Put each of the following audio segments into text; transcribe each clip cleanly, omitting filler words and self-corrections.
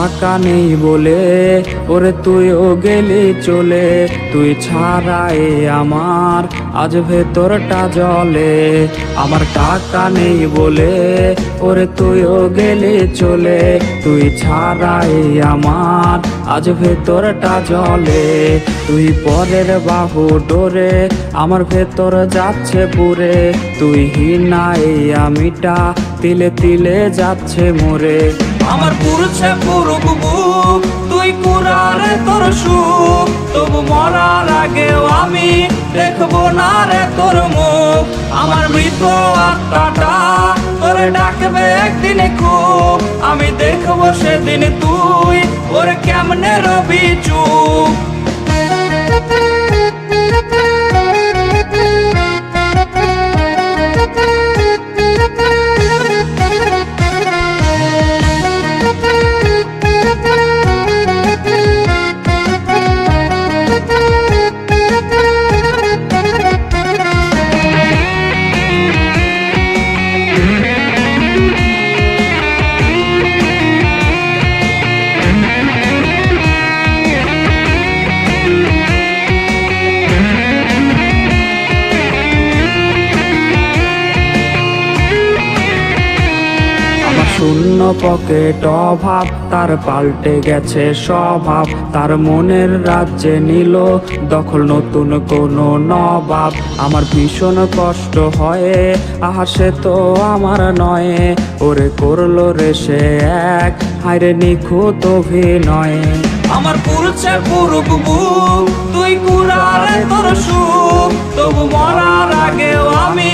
টাকা নেই বলে ওরে তুইও গেলি চলে, তুই ছাড়াই আমার আজ ভেতরটা জ্বলে। আমার টাকা নেই বলে ওরে তুইও গেলি চলে, তুই ছাড়াই আমার আজ ভেতরটা জ্বলে। তুই পরের বাহু ডোরে আমার ভেতর যাচ্ছে পুরে, তুই হিনাই আমিটা তিলে তিলে যাচ্ছে মোরে। আমার পুরছে পুরুক বুক, তুই কুরারে তোর সুখ, তবু মরার আগেও আমি দেখবো না রে তোর মুখ। আমার মৃত আত্মাটা তোরে ডাকবে একদিনে খুব, আমি দেখবো সেদিন তুই ওরে কেমনে রবি চুপ। শূন্য পকেট অভাব তার পাল্টে গেছে স্বভাব, তার মনের রাজ্যে নিল দখল নতুন কোনো নবাব। আমার ভীষণ কষ্ট হয়, আহা সে তো আমার নয়, ওরে করলো রে সে এক হায়রে নিখুঁত অভিনয়। আমার পুরছে পুরুক বুক, তুই কুরারে তোর সুখ, তবু মরার আগেও আমি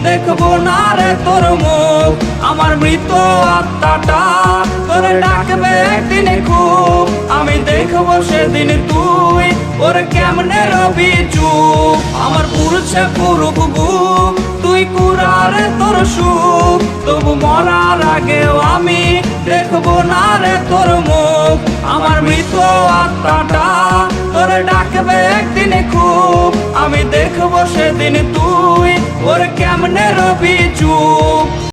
দেখবো না রে তোর মুখ। আমার মৃত আত্মাটা তোরে ডাকবে একদিনে খুব, আমি দেখবো সেদিন তুই ওরে কেমনে রবি চুপ। আমার পুরছে পুরুক বুক, তুই কুরারে তোর সুখ, তবু মরার আগেও আমি দেখবো না রে তোর মুখ। আমার মৃত আত্মাটা তোরে ডাকবে একদিনে খুব, আমি দেখবো সেদিন তুই ওরে কেমনে রবি